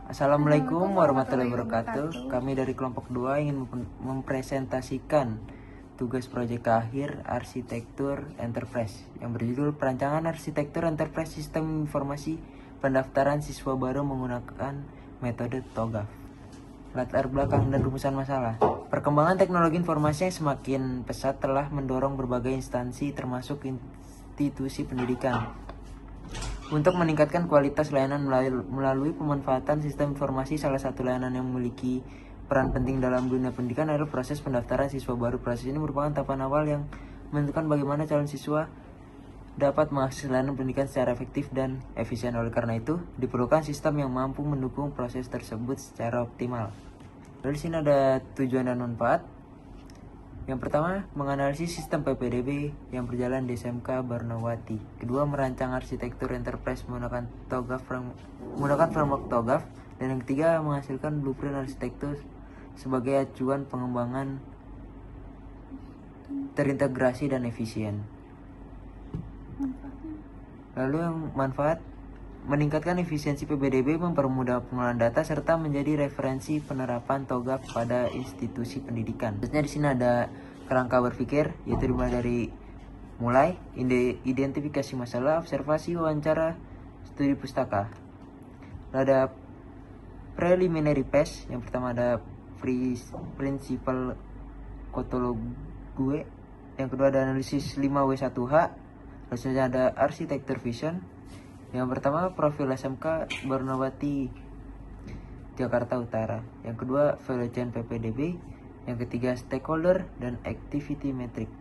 Assalamualaikum warahmatullahi wabarakatuh. Kami dari kelompok 2 ingin mempresentasikan tugas proyek akhir arsitektur enterprise yang berjudul Perancangan Arsitektur Enterprise Sistem Informasi Pendaftaran Siswa Baru menggunakan metode TOGAF. Latar belakang dan rumusan masalah. Perkembangan teknologi informasi yang semakin pesat telah mendorong berbagai instansi termasuk institusi pendidikan untuk meningkatkan kualitas layanan melalui pemanfaatan sistem informasi. Salah satu layanan yang memiliki peran penting dalam dunia pendidikan adalah proses pendaftaran siswa baru. Proses ini merupakan tahapan awal yang menentukan bagaimana calon siswa dapat mengakses layanan pendidikan secara efektif dan efisien. Oleh karena itu, diperlukan sistem yang mampu mendukung proses tersebut secara optimal. Lalu di sini ada tujuan dan manfaat. Yang pertama, menganalisis sistem PPDB yang berjalan di SMK Barnawati. Kedua, merancang arsitektur enterprise menggunakan framework TOGAF. Dan yang ketiga, menghasilkan blueprint arsitektur sebagai acuan pengembangan terintegrasi dan efisien. Lalu yang manfaat, meningkatkan efisiensi PPDB, mempermudah pengelolaan data serta menjadi referensi penerapan TOGAF pada institusi pendidikan. Terusnya di sini ada kerangka berpikir, yaitu dimulai dari identifikasi masalah, observasi, wawancara, studi pustaka. Lalu ada preliminary phase. Yang pertama ada principal catalogue. Yang kedua ada analisis 5W1H. Selanjutnya ada architecture vision. Yang pertama, profil SMK Barnawati Jakarta Utara. Yang kedua, value chain PPDB. Yang ketiga, stakeholder dan activity metric.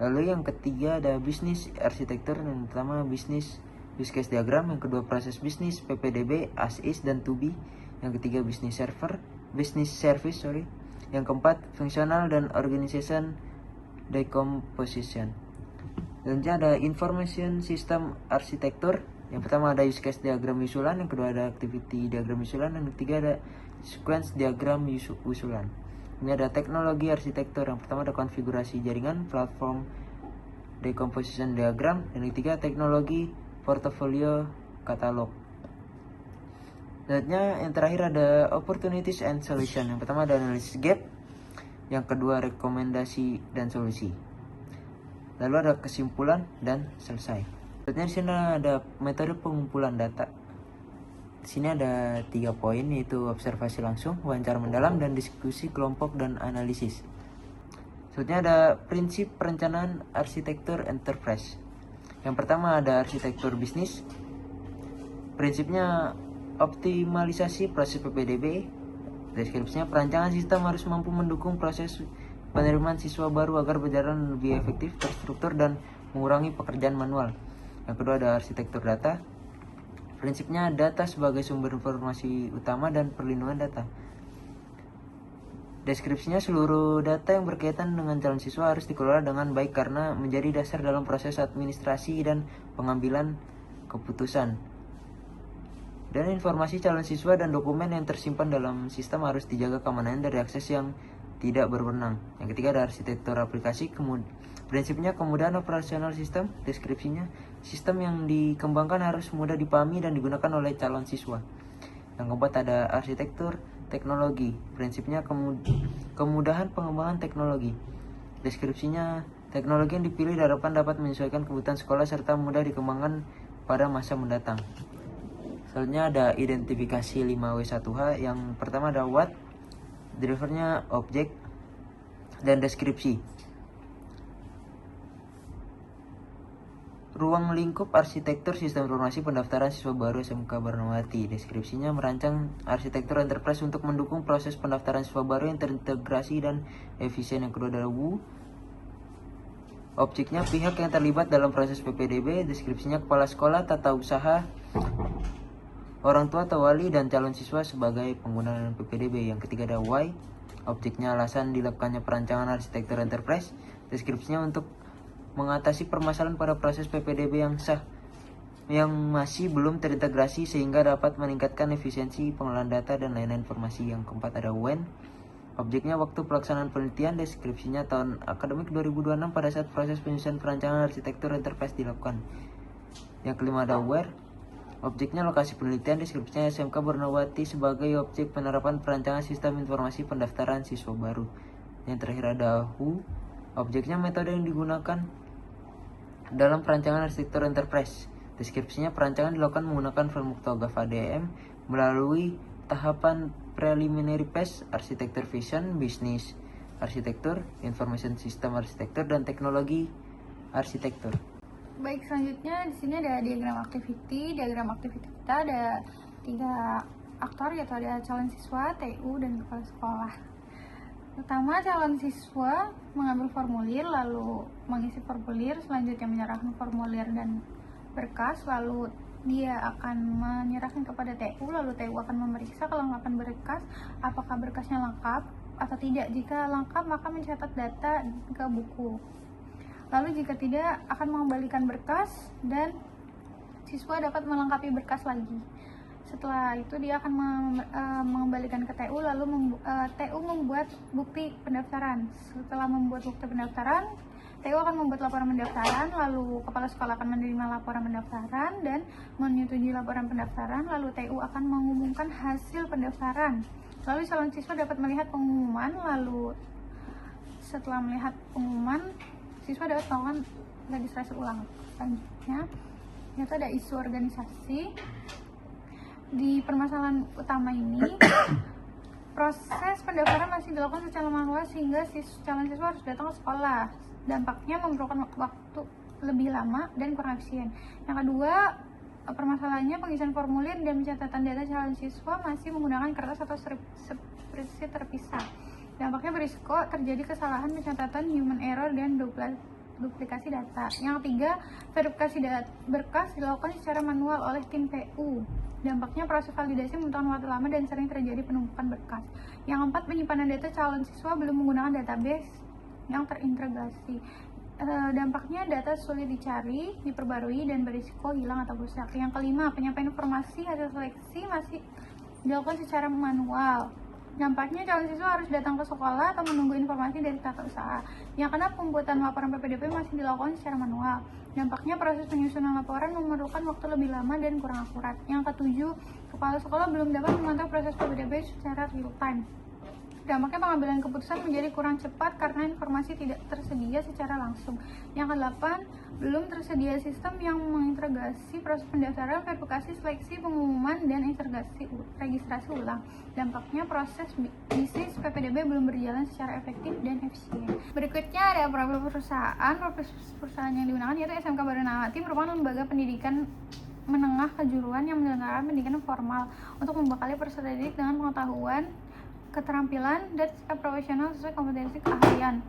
Lalu yang ketiga ada bisnis arsitektur. Yang pertama, bisnis use case diagram. Yang kedua, proses bisnis PPDB as is dan to be. Yang ketiga, business service. Yang keempat, fungsional dan organization decomposition. Selanjutnya ada information system arsitektur. Yang pertama ada use case diagram usulan, yang kedua ada activity diagram usulan, dan yang ketiga ada sequence diagram usulan. Ini ada teknologi arsitektur. Yang pertama ada konfigurasi jaringan, platform decomposition diagram, dan yang ketiga teknologi portfolio katalog. Selanjutnya yang terakhir ada opportunities and solution. Yang pertama ada analisis gap, yang kedua rekomendasi dan solusi. Lalu ada kesimpulan dan selesai. Selanjutnya di sini ada metode pengumpulan data. Di sini ada 3 poin, yaitu observasi langsung, wawancara mendalam, dan diskusi kelompok dan analisis. Selanjutnya ada prinsip perencanaan arsitektur enterprise. Yang pertama ada arsitektur bisnis. Prinsipnya optimalisasi proses PPDB. Deskripsinya perancangan sistem harus mampu mendukung proses penerimaan siswa baru agar berjalan lebih efektif, terstruktur, dan mengurangi pekerjaan manual. Yang kedua ada arsitektur data. Prinsipnya data sebagai sumber informasi utama dan perlindungan data. Deskripsinya seluruh data yang berkaitan dengan calon siswa harus dikelola dengan baik karena menjadi dasar dalam proses administrasi dan pengambilan keputusan. Dan informasi calon siswa dan dokumen yang tersimpan dalam sistem harus dijaga keamanan dari akses yang tidak berwenang. Yang ketiga ada arsitektur aplikasi. Prinsipnya kemudahan operasional sistem. Deskripsinya sistem yang dikembangkan harus mudah dipahami dan digunakan oleh calon siswa. Yang keempat ada arsitektur teknologi. Prinsipnya kemudahan pengembangan teknologi. Deskripsinya teknologi yang dipilih diharapkan dapat menyesuaikan kebutuhan sekolah serta mudah dikembangkan pada masa mendatang. Selanjutnya ada identifikasi 5W1H. Yang pertama ada what, drivernya objek, dan deskripsi. Ruang lingkup arsitektur sistem informasi pendaftaran siswa baru SMK Barnawati. Deskripsinya merancang arsitektur enterprise untuk mendukung proses pendaftaran siswa baru yang terintegrasi dan efisien. Yang kedua adalah WU. Objeknya pihak yang terlibat dalam proses PPDB. Deskripsinya kepala sekolah, tata usaha, orang tua atau wali, dan calon siswa sebagai pengguna PPDB. Yang ketiga ada why. Objeknya alasan dilakukannya perancangan arsitektur enterprise. Deskripsinya untuk mengatasi permasalahan pada proses PPDB yang masih belum terintegrasi sehingga dapat meningkatkan efisiensi pengelolaan data dan layanan informasi. Yang keempat ada when. Objeknya waktu pelaksanaan penelitian. Deskripsinya tahun akademik 2026 pada saat proses penyusunan perancangan arsitektur enterprise dilakukan. Yang kelima ada where. Objeknya lokasi penelitian, deskripsinya SMK Bernawati sebagai objek penerapan perancangan sistem informasi pendaftaran siswa baru. Yang terakhir ada WHO, objeknya metode yang digunakan dalam perancangan arsitektur enterprise. Deskripsinya perancangan dilakukan menggunakan framework TOGAF ADM melalui tahapan preliminary phase, arsitektur vision, bisnis arsitektur, information system arsitektur, dan teknologi arsitektur. Baik, selanjutnya di sini ada diagram activity. Diagram activity kita ada 3 aktor, yaitu ada calon siswa, TU, dan kepala sekolah. Pertama, calon siswa mengambil formulir, lalu mengisi formulir, selanjutnya menyerahkan formulir dan berkas, lalu dia akan menyerahkan kepada TU, lalu TU akan memeriksa kelengkapan berkas, apakah berkasnya lengkap atau tidak. Jika lengkap, maka mencatat data ke buku. Lalu jika tidak, akan mengembalikan berkas dan siswa dapat melengkapi berkas lagi. Setelah itu dia akan mengembalikan ke TU, lalu TU membuat bukti pendaftaran. Setelah membuat bukti pendaftaran, TU akan membuat laporan pendaftaran, lalu kepala sekolah akan menerima laporan pendaftaran dan menyetujui laporan pendaftaran, lalu TU akan mengumumkan hasil pendaftaran. Lalu calon siswa dapat melihat pengumuman, lalu setelah melihat pengumuman, siswa dapat melakukan registrasi ulang. Selanjutnya, yaitu ada isu organisasi. Di permasalahan utama ini, proses pendaftaran masih dilakukan secara manual sehingga calon siswa harus datang ke sekolah. Dampaknya memerlukan waktu lebih lama dan kurang efisien. Yang kedua, permasalahannya pengisian formulir dan pencatatan data calon siswa masih menggunakan kertas atau spreadsheet terpisah. Dampaknya berisiko terjadi kesalahan pencatatan, human error, dan duplikasi data. Yang ketiga, verifikasi berkas dilakukan secara manual oleh tim TU. Dampaknya proses validasi membutuhkan waktu lama dan sering terjadi penumpukan berkas. Yang keempat, penyimpanan data calon siswa belum menggunakan database yang terintegrasi. Dampaknya data sulit dicari, diperbarui, dan berisiko hilang atau rusak. Yang kelima, penyampaian informasi hasil seleksi masih dilakukan secara manual. Dampaknya calon siswa harus datang ke sekolah atau menunggu informasi dari tata usaha. Yang keenam, pembuatan laporan PPDB masih dilakukan secara manual. Dampaknya proses penyusunan laporan memerlukan waktu lebih lama dan kurang akurat. Yang ketujuh, kepala sekolah belum dapat memantau proses PPDB secara real time. Dampaknya pengambilan keputusan menjadi kurang cepat karena informasi tidak tersedia secara langsung. Yang kedelapan, belum tersedia sistem yang mengintegrasi proses pendaftaran, verifikasi, seleksi, pengumuman, dan registrasi ulang. Dampaknya proses bisnis PPDB belum berjalan secara efektif dan efisien. Berikutnya ada profil perusahaan. Profil perusahaan yang digunakan yaitu SMK Bernawati merupakan lembaga pendidikan menengah kejuruan yang menyelenggarakan pendidikan formal untuk membekali peserta didik dengan pengetahuan, keterampilan, dan sikap profesional sesuai kompetensi keahlian.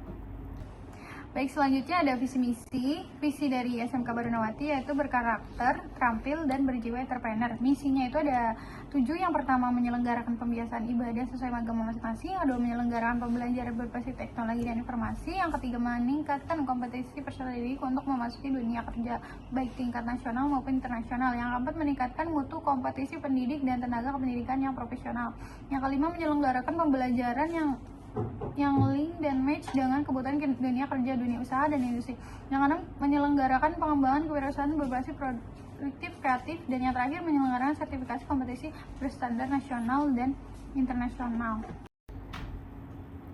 Baik, selanjutnya ada visi misi. Visi dari SMK Bernawati yaitu berkarakter, terampil, dan berjiwa entrepreneur. Misinya itu ada 7. Yang pertama, menyelenggarakan pembiasaan ibadah sesuai agama masing-masing. Yang kedua, menyelenggarakan pembelajaran berbasis teknologi dan informasi. Yang ketiga, meningkatkan kompetensi peserta didik untuk memasuki dunia kerja baik tingkat nasional maupun internasional. Yang keempat, meningkatkan mutu kompetisi pendidik dan tenaga kependidikan yang profesional. Yang kelima, menyelenggarakan pembelajaran yang link dan match dengan kebutuhan dunia kerja, dunia usaha, dan industri. Yang keenam, menyelenggarakan pengembangan kewirausahaan berbasis produktif, kreatif, dan yang terakhir, menyelenggarakan sertifikasi kompetisi berstandar nasional dan internasional.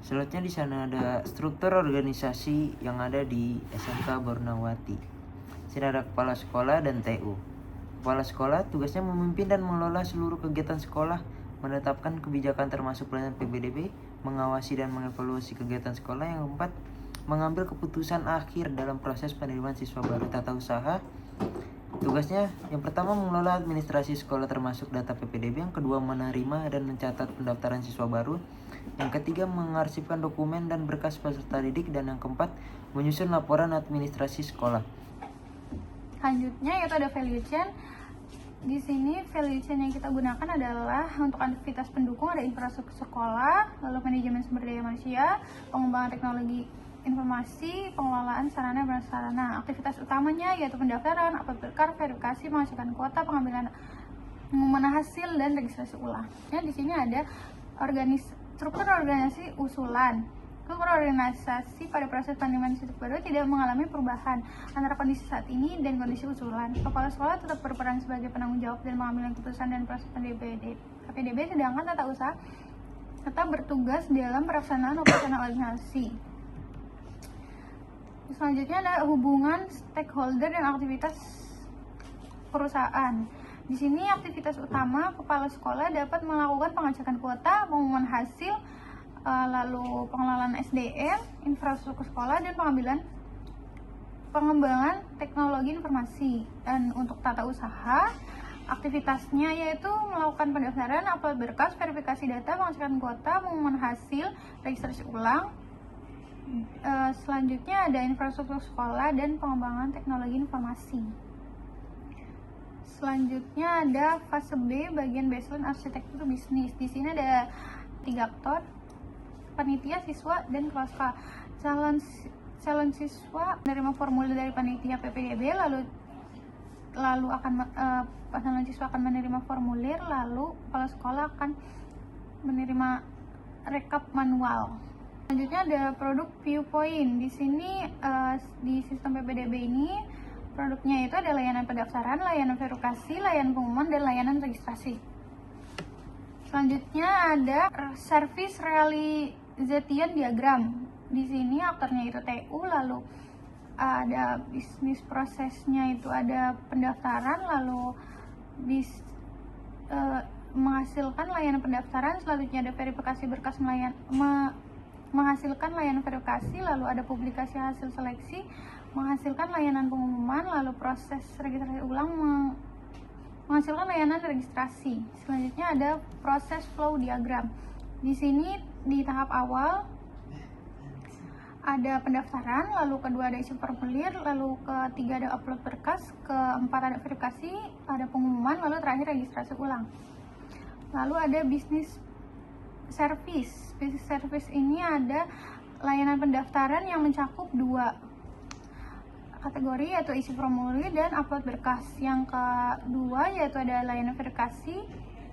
Selanjutnya di sana ada struktur organisasi yang ada di SMK Bernawati. Sini ada kepala sekolah dan TU. Kepala sekolah tugasnya memimpin dan mengelola seluruh kegiatan sekolah, menetapkan kebijakan termasuk pelayanan PPDB, mengawasi dan mengevaluasi kegiatan sekolah. Yang keempat, mengambil keputusan akhir dalam proses penerimaan siswa baru. Tata usaha, tugasnya yang pertama mengelola administrasi sekolah termasuk data PPDB, yang kedua menerima dan mencatat pendaftaran siswa baru, yang ketiga mengarsipkan dokumen dan berkas peserta didik, dan yang keempat menyusun laporan administrasi sekolah. Selanjutnya yaitu ada value chain. Di sini value chain yang kita gunakan adalah untuk aktivitas pendukung ada infrastruktur sekolah, lalu manajemen sumber daya manusia, pengembangan teknologi informasi, pengelolaan sarana dan prasarana. Aktivitas utamanya yaitu pendaftaran, upload berkas, verifikasi, menghasilkan kuota, pengambilan pengumuman hasil, dan registrasi ulang. Di sini ada struktur organisasi usulan. Keorganisasi pada proses penerimaan siswa baru tidak mengalami perubahan antara kondisi saat ini dan kondisi usulan. Kepala sekolah tetap berperan sebagai penanggung jawab dan mengambil keputusan dan proses PPDB, sedangkan tata usaha tetap bertugas dalam pelaksanaan operasional organisasi. Selanjutnya ada hubungan stakeholder dan aktivitas perusahaan. Di sini aktivitas utama kepala sekolah dapat melakukan pengecekan kuota, pengumuman hasil, lalu pengelolaan SDM, infrastruktur sekolah, dan pengembangan teknologi informasi. Dan untuk tata usaha, aktivitasnya yaitu melakukan pendaftaran, upload berkas, verifikasi data, pengecekan kuota, pengumuman hasil, registrasi ulang. Selanjutnya ada infrastruktur sekolah dan pengembangan teknologi informasi. Selanjutnya ada fase B, bagian baseline arsitektur bisnis. Di sini ada 3 aktor: panitia, siswa, dan kepala sekolah. Calon siswa menerima formulir dari panitia PPDB, lalu calon siswa akan menerima formulir, lalu kepala sekolah akan menerima rekap manual. Selanjutnya ada produk Viewpoint. Di sini di sistem PPDB ini produknya itu ada layanan pendaftaran, layanan verifikasi, layanan pengumuman, dan layanan registrasi. Selanjutnya ada service realization diagram. Di sini aktornya itu TU, lalu ada bisnis prosesnya itu ada pendaftaran, lalu menghasilkan layanan pendaftaran. Selanjutnya ada verifikasi berkas menghasilkan layanan verifikasi, lalu ada publikasi hasil seleksi, menghasilkan layanan pengumuman, lalu proses registrasi ulang, menghasilkan layanan registrasi. Selanjutnya ada proses flow diagram. Di sini di tahap awal ada pendaftaran, lalu kedua ada isi formulir, lalu ketiga ada upload berkas, keempat ada verifikasi, ada pengumuman, lalu terakhir registrasi ulang. Lalu ada bisnis service. Bisnis service ini ada layanan pendaftaran yang mencakup 2 kategori, yaitu isi formulir dan upload berkas. Yang kedua yaitu ada layanan verifikasi,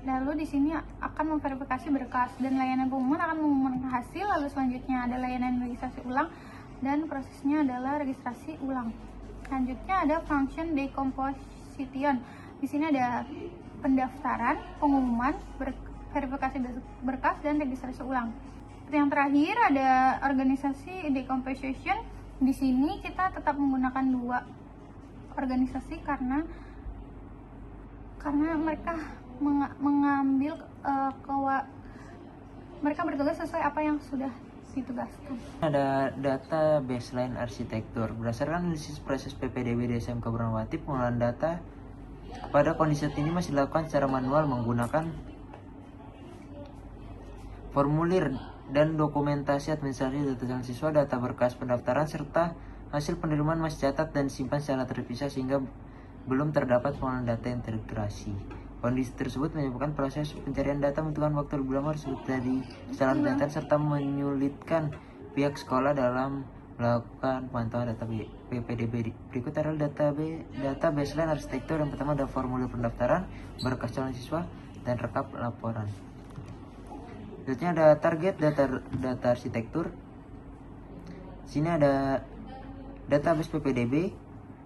lalu di sini akan memverifikasi berkas, dan layanan pengumuman akan mengumumkan hasil. Lalu selanjutnya ada layanan registrasi ulang, dan prosesnya adalah registrasi ulang. Selanjutnya ada function decomposition. Di sini ada pendaftaran, pengumuman, verifikasi berkas, dan registrasi ulang. Yang terakhir ada organisasi decomposition. Di sini kita tetap menggunakan 2 organisasi karena mereka mengambil mereka bertugas sesuai apa yang sudah ditugaskan. Ada data baseline arsitektur. Berdasarkan analisis proses PPDB di SMK Bernawati, pengolahan data pada kondisi saat ini masih dilakukan secara manual menggunakan formulir dan dokumentasi administrasi data calon siswa, data berkas pendaftaran, serta hasil penerimaan masih catat dan disimpan secara terpisah sehingga belum terdapat pengolahan data yang terintegrasi. Kondisi tersebut menyebabkan proses pencarian data membutuhkan waktu lebih lama dari kesalahan data serta menyulitkan pihak sekolah dalam melakukan pemantauan data PPDB. Berikut adalah data baseline arsitektur. Yang pertama ada formulir pendaftaran, berkas calon siswa, dan rekap laporan. Selanjutnya ada target data arsitektur. Sini ada database PPDB,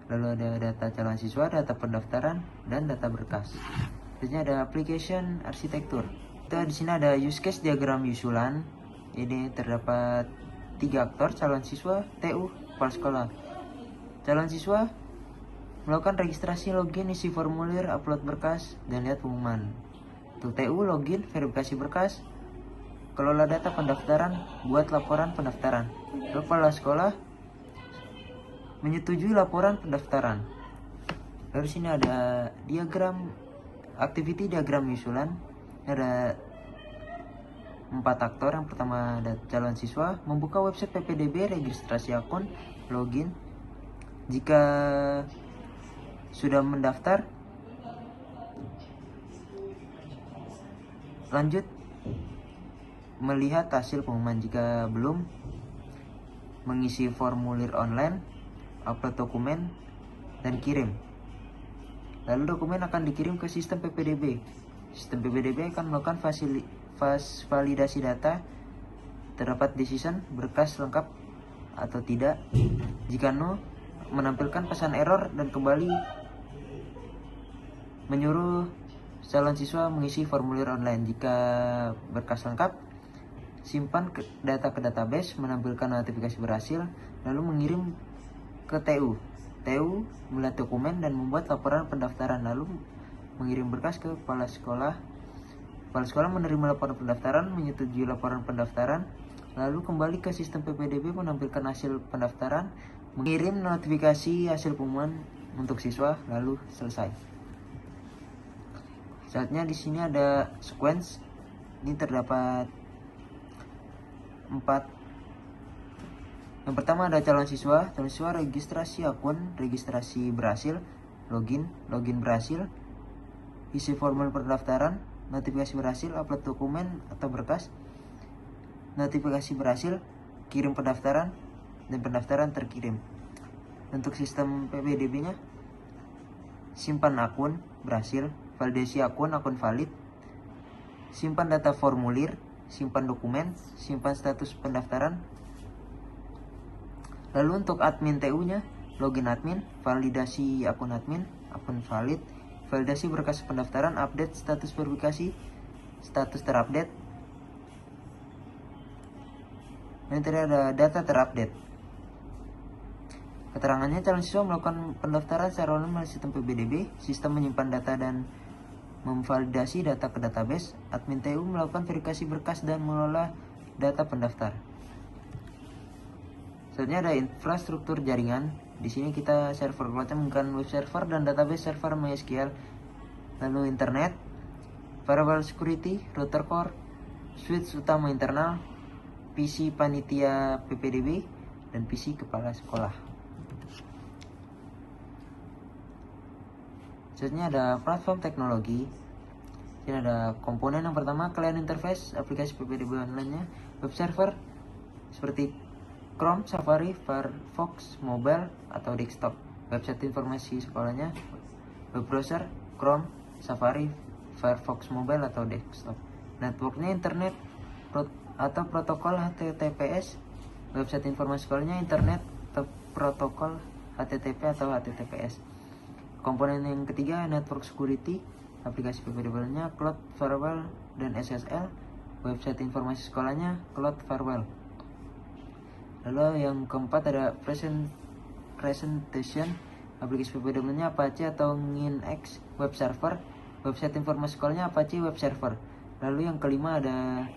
lalu ada data calon siswa, data pendaftaran, dan data berkas. Selanjutnya ada application arsitektur. Di sini ada use case diagram usulan. Ini terdapat 3 aktor: calon siswa, TU, kepala sekolah. Calon siswa melakukan registrasi, login, isi formulir, upload berkas, dan lihat pengumuman. Untuk TU, login, verifikasi berkas, kelola data pendaftaran, buat laporan pendaftaran. Kepala sekolah menyetujui laporan pendaftaran. Lalu sini ada diagram activity diagram usulan. Ada 4 aktor. Yang pertama ada calon siswa, membuka website PPDB, registrasi akun, login. Jika sudah mendaftar, lanjut melihat hasil pengumuman. Jika belum, mengisi formulir online, upload dokumen, dan kirim. Lalu dokumen akan dikirim ke sistem PPDB. Sistem PPDB akan melakukan validasi data terdapat decision berkas lengkap atau tidak. Jika no, menampilkan pesan error dan kembali menyuruh calon siswa mengisi formulir online. Jika berkas lengkap, simpan data ke database, menampilkan notifikasi berhasil, lalu mengirim ke TU. TU melihat dokumen dan membuat laporan pendaftaran, lalu mengirim berkas ke kepala sekolah. Kepala sekolah menerima laporan pendaftaran, menyetujui laporan pendaftaran, lalu kembali ke sistem PPDB menampilkan hasil pendaftaran, mengirim notifikasi hasil pengumuman untuk siswa, lalu selesai. Saatnya di sini ada sequence. Ini terdapat 4. Yang pertama ada calon siswa registrasi akun, registrasi berhasil, login berhasil, isi formulir pendaftaran, notifikasi berhasil, upload dokumen atau berkas, notifikasi berhasil, kirim pendaftaran, dan pendaftaran terkirim. Untuk sistem PPDB-nya, simpan akun berhasil, validasi akun valid, simpan data formulir, simpan dokumen, simpan status pendaftaran. Lalu untuk admin TU-nya, login admin, validasi akun admin, akun valid, validasi berkas pendaftaran, update status verifikasi, status terupdate. Ini tadi ada data terupdate. Keterangannya, calon siswa melakukan pendaftaran secara online melalui sistem PPDB, sistem menyimpan data dan memvalidasi data ke database. Admin TU melakukan verifikasi berkas dan mengelola data pendaftar. Selanjutnya ada infrastruktur jaringan. Di sini kita server macam menggunakan web server dan database server MySQL. Lalu internet, firewall security, router core, switch utama internal, PC panitia PPDB, dan PC kepala sekolah. Selanjutnya ada platform teknologi. Ini ada komponen yang pertama, client interface, aplikasi PPDB online-nya, web server seperti Chrome, Safari, Firefox, mobile atau desktop, website informasi sekolahnya, web browser, Chrome, Safari, Firefox, mobile atau desktop. Networknya internet atau protokol HTTPS, website informasi sekolahnya internet atau protokol HTTP atau HTTPS. Komponen yang ketiga, network security, aplikasi PPDB-nya, cloud firewall dan SSL, website informasi sekolahnya, cloud firewall. Lalu yang keempat ada presentation, aplikasi PPDB-nya Apache atau Nginx web server, website informasi sekolahnya Apache web server. Lalu yang kelima ada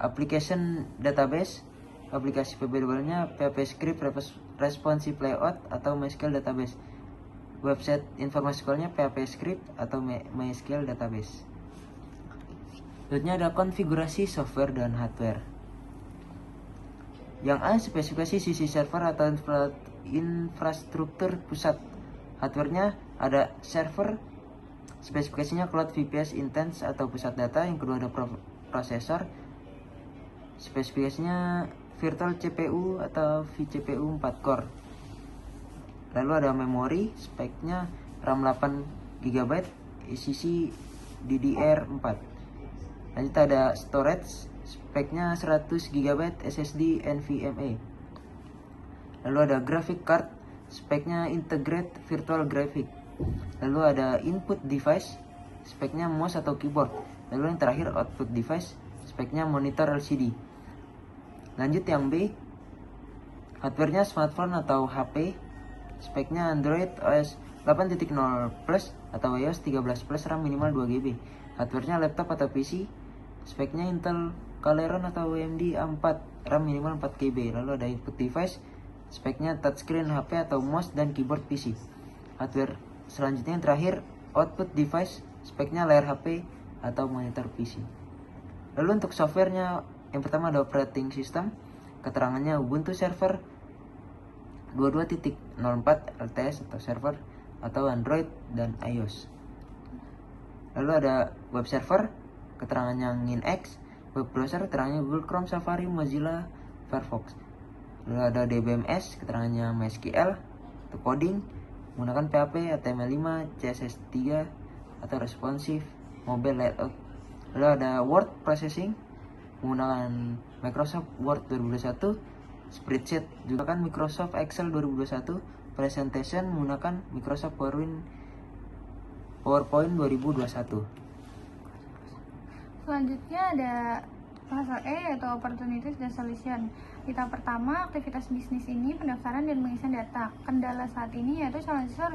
application database, aplikasi PPDB-nya PHP Script Responsive Layout atau MySQL Database, website informasi sekolahnya PHP Script atau MySQL Database. Selanjutnya ada konfigurasi software dan hardware. Yang A, spesifikasi sisi server atau infrastruktur pusat. Hardware-nya ada server, spesifikasinya Cloud VPS Intense atau pusat data. Yang kedua ada prosesor, spesifikasinya virtual CPU atau vCPU 4 core. Lalu ada memori, speknya RAM 8 GB, SSD DDR4. Lanjut ada storage, speknya 100 GB SSD NVMe. Lalu ada graphic card, speknya integrate virtual graphic. Lalu ada input device, speknya mouse atau keyboard. Lalu yang terakhir output device, speknya monitor LCD. Lanjut yang B, hardware-nya smartphone atau HP, speknya Android OS 8.0 plus atau iOS 13 plus, RAM minimal 2 GB. Hardware-nya laptop atau PC, speknya Intel Celeron atau AMD A4, RAM minimal 4 GB. Lalu ada input device, speknya touchscreen HP atau mouse dan keyboard PC. Hardware selanjutnya yang terakhir, output device, speknya layar HP atau monitor PC. Lalu untuk softwarenya, yang pertama ada operating system, keterangannya Ubuntu server 22.04 LTS atau server atau Android dan iOS. Lalu ada web server, keterangannya Nginx, web browser, keterangannya Google Chrome, Safari, Mozilla, Firefox. Lalu ada DBMS, keterangannya MySQL, untuk coding menggunakan PHP, HTML5, CSS3 atau responsive, mobile layout, Lalu ada Word Processing menggunakan Microsoft Word 2021, Spreadsheet juga kan Microsoft Excel 2021, Presentation menggunakan Microsoft PowerPoint 2021. Selanjutnya ada fase E yaitu Opportunities dan Solution. Di tahap pertama, aktivitas bisnis ini pendaftaran dan pengisian data. Kendala saat ini yaitu calon siswa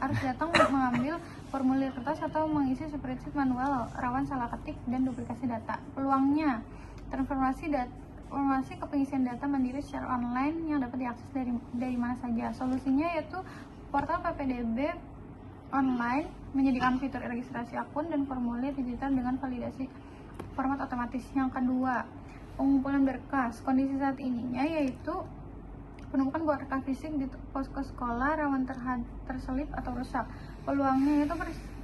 harus datang mengambil formulir kertas atau mengisi spreadsheet manual, rawan salah ketik dan duplikasi data. Peluangnya, transformasi ke pengisian data mandiri secara online yang dapat diakses dari mana saja. Solusinya yaitu portal PPDB online menyediakan fitur registrasi akun dan formulir digital dengan validasi format otomatis. Yang kedua, pengumpulan berkas. Kondisi saat ininya yaitu penumpukan berkas fisik di posko sekolah rawan terselip atau rusak. Peluangnya yaitu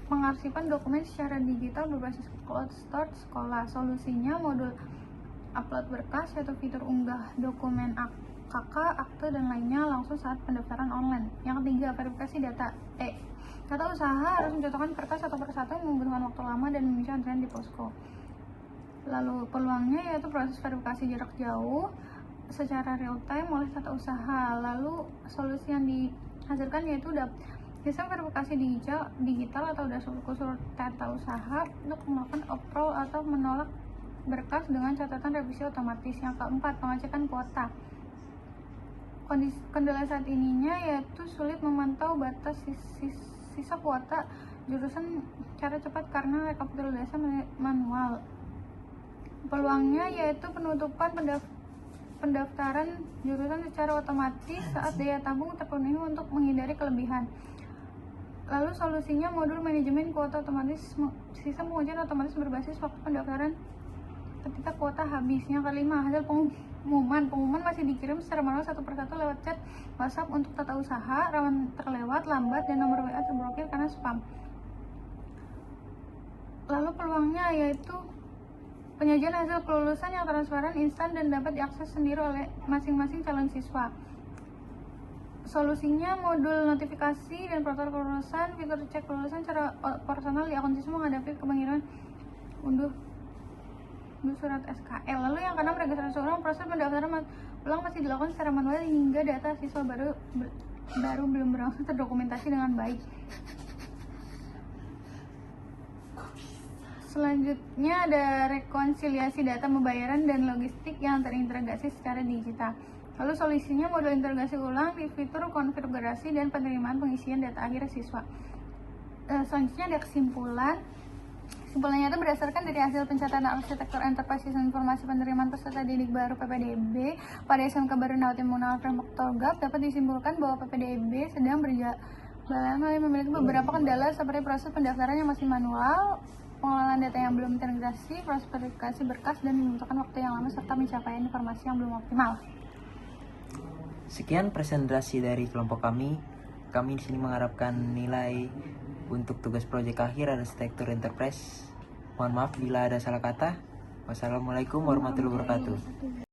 pengarsipan dokumen secara digital berbasis cloud store sekolah. Solusinya modul upload berkas yaitu fitur unggah dokumen KK, akte dan lainnya langsung saat pendaftaran online. Yang ketiga, verifikasi data. Data usaha harus mencocokkan kertas satu persatu yang membutuhkan waktu lama dan memicu antrian di posko. Lalu peluangnya yaitu proses verifikasi jarak jauh secara real time oleh tata usaha. Lalu solusi yang dihasilkan yaitu sistem verifikasi digital atau surat tata usaha untuk melakukan approve atau menolak berkas dengan catatan revisi otomatis. Yang keempat, pengecekan kuota. Kendala saat ininya yaitu sulit memantau batas sisa kuota jurusan cara cepat karena rekapitulasi manual. Peluangnya yaitu penutupan pendaftaran jurusan secara otomatis saat daya tabung terpenuhi untuk menghindari kelebihan. Lalu solusinya modul manajemen kuota otomatis, sistem pengujian otomatis berbasis waktu pendaftaran ketika kuota habis. Yang kelima, hasil pengumuman masih dikirim secara manual satu persatu lewat chat WhatsApp untuk tata usaha, rawan terlewat, lambat, dan nomor WA terblokir karena spam. Lalu peluangnya yaitu penyajian hasil kelulusan yang transparan, instan, dan dapat diakses sendiri oleh masing-masing calon siswa. Solusinya modul notifikasi dan protokol kelulusan, fitur cek kelulusan secara personal di akun siswa menghadapi kepanggilan unduh surat SKL. Lalu yang keenam, registrasi ulang. Proses pendaftaran ulang masih dilakukan secara manual hingga data siswa baru belum berangsur terdokumentasi dengan baik. Selanjutnya ada rekonsiliasi data pembayaran dan logistik yang terintegrasi secara digital. Lalu solusinya modul integrasi ulang di fitur konfigurasi dan penerimaan pengisian data akhir siswa. Selanjutnya ada kesimpulan. Kesimpulannya itu berdasarkan dari hasil pencatatan arsitektur enterprise sistem informasi penerimaan peserta didik baru PPDB pada SMK Baru Nawati Munawar Framework Togap, dapat disimpulkan bahwa PPDB sedang berjalan memiliki beberapa kendala seperti proses pendaftaran yang masih manual, pengelolaan data yang belum terintegrasi, proses verifikasi berkas, dan membutuhkan waktu yang lama serta pencapaian informasi yang belum optimal. Sekian presentasi dari kelompok kami. Kami di sini mengharapkan nilai untuk tugas proyek akhir arsitektur enterprise. Mohon maaf bila ada salah kata. Wassalamualaikum warahmatullahi wabarakatuh.